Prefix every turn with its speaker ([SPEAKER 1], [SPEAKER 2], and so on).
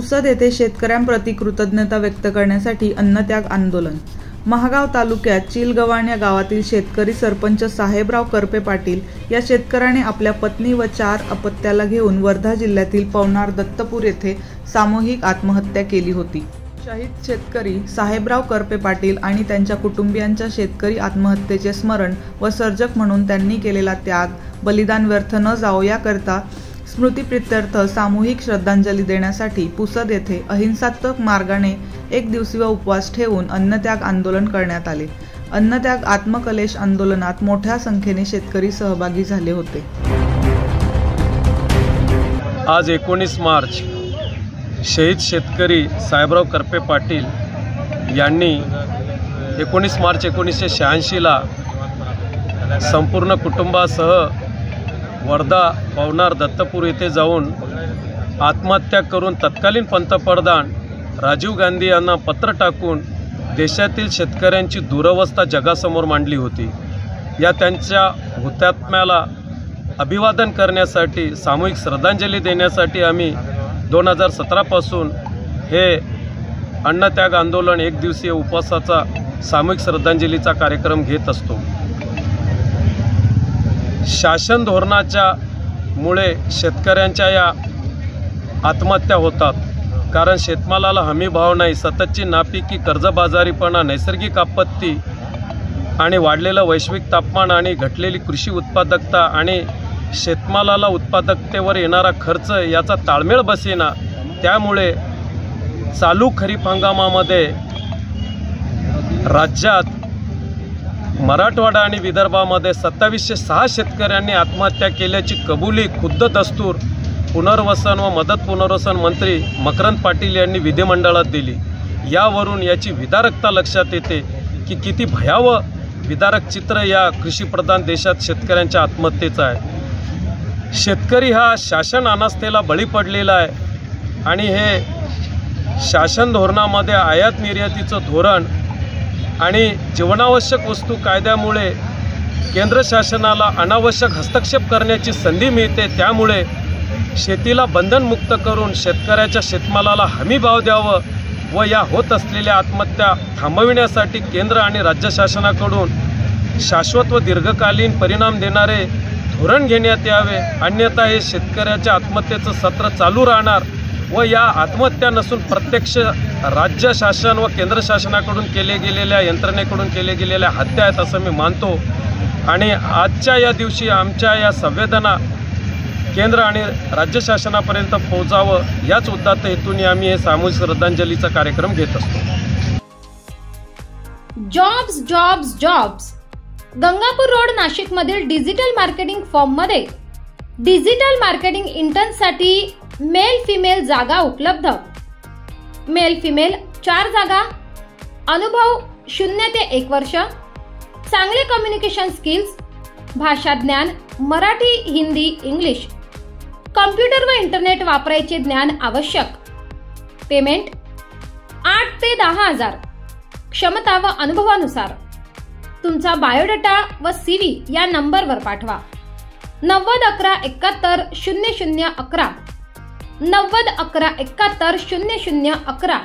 [SPEAKER 1] पुसद येथे शेतकऱ्यांप्रती कृतज्ञता व्यक्त करण्यासाठी अन्नत्याग आंदोलन। महागाव तालुक्यात चिलगव्हाण या गावातील शेतकरी सरपंच साहेबराव करपे पाटील या शेतकऱ्याने आपल्या पत्नी व 4 अपत्याला घेऊन वर्धा जिल्ह्यातील पवनार दत्तपूर येथे सामूहिक आत्महत्या केली होती। शहीद शेतकरी साहेबराव करपे पाटील आणि त्यांच्या कुटुंबियांच्या शेतकरी आत्महत्येचे स्मरण व सर्जक म्हणून त्यांनी केलेला त्याग, बलिदान व्यर्थ न जावो याकरता स्मृतिप्रित्यर्थ सामूहिक श्रद्धांजली देण्यासाठी पुसद येथे अहिंसात्मक मार्गाने 1 दिवसीय उपवास ठेवून अन्नत्याग आंदोलन करण्यात आले। अन्नत्याग आत्मकलेश आंदोलनात मोठ्या संख्येने शेतकरी सहभागी झाले होते।
[SPEAKER 2] आज 19 मार्च शहीद शेतकरी साहेबराव करपे पाटील यांनी 19 मार्च 1986 ला संपूर्ण कुटुंबासह वर्धा पवनार दत्तपूर येथे जाऊन आत्महत्या करून तत्कालीन पंतप्रधान राजीव गांधी यांना पत्र टाकून देशातील शेतकऱ्यांची दुरवस्था जगासमोर मांडली होती। या त्यांच्या हुतात्म्याला अभिवादन करण्यासाठी, सामूहिक श्रद्धांजली देण्यासाठी आम्ही 2017 पासून हे अन्नत्याग आंदोलन 1 दिवसीय उपवासाचा सामूहिक श्रद्धांजलीचा कार्यक्रम घेत असतो। शासन धोरणाच्या मुळे शेतकऱ्यांच्या या आत्महत्या होतात, कारण शेतमालाला हमी भाव नाही, सततची नापिकी, कर्जबाजारीपणा, नैसर्गिक आपत्ती आणि वाढलेलं वैश्विक तापमान आणि घटलेली कृषी उत्पादकता आणि शेतमालाला उत्पादकतेवर येणारा खर्च याचा ताळमेळ बसेना। त्यामुळे चालू खरीप हंगामामध्ये राज्यात मराठवाडा आणि विदर्भामध्ये 2706 शेतकऱ्यांनी आत्महत्या केल्याची कबुली खुद्द दस्तूर पुनर्वसन व मदत पुनर्वसन मंत्री मकरंद पाटील यांनी विधिमंडळात दिली। यावरून याची विदारकता लक्षात येते की किती भयावह विदारक चित्र या कृषीप्रधान देशात शेतकऱ्यांच्या आत्महत्येचं आहे। शेतकरी हा शासन अनास्थेला बळी पडलेला आहे आणि हे शासन धोरणामध्ये आयात निर्यातीचं धोरण आणि जीवनावश्यक वस्तू कायद्यामुळे केंद्र शासनाला अनावश्यक हस्तक्षेप करण्याची संधी मिळते। त्यामुळे शेतीला बंधनमुक्त करून शेतकऱ्याच्या शेतमालाला हमी भाव द्यावं व या होत असलेल्या आत्महत्या थांबविण्यासाठी केंद्र आणि राज्य शासनाकडून शाश्वत व दीर्घकालीन परिणाम देणारे धोरण घेण्यात यावे, अन्यथा हे शेतकऱ्याच्या आत्महत्येचं सत्र चालू राहणार व या आत्महत्या नसून प्रत्यक्ष राज्य शासन व केंद्र शासनाकडून केले गेलेल्या यंत्रणेकडून केले गेलेल्या हत्या आहेत असं मी मानतो। आणि आजच्या या दिवशी आमच्या या संवेदना केंद्र आणि राज्य शासनापर्यंत पोहोचावं याच उद्दिष्ट हेतूने आम्ही हे सामूहिक श्रद्धांजलीचा कार्यक्रम घेत असतो।
[SPEAKER 3] Jobs jobs jobs Gangapur road Nashik मधील डिजिटल मार्केटिंग फॉर्म मध्ये डिजिटल मार्केटिंग इंटर्नसाठी मेल फिमेल जागा उपलब्ध। मेल फिमेल 4 जागा, अनुभव 0 ते 1 वर्ष, चांगले कम्युनिकेशन स्किल्स, भाषा ज्ञान मराठी, हिंदी, इंग्लिश, कॉम्प्युटर व इंटरनेट वापरायचे ज्ञान आवश्यक। पेमेंट 8 ते 10 हजार, क्षमता व अनुभवानुसार। तुमचा बायोडाटा व CV या नंबरवर पाठवा। 90 11 71 00 11 90 11 71 00 11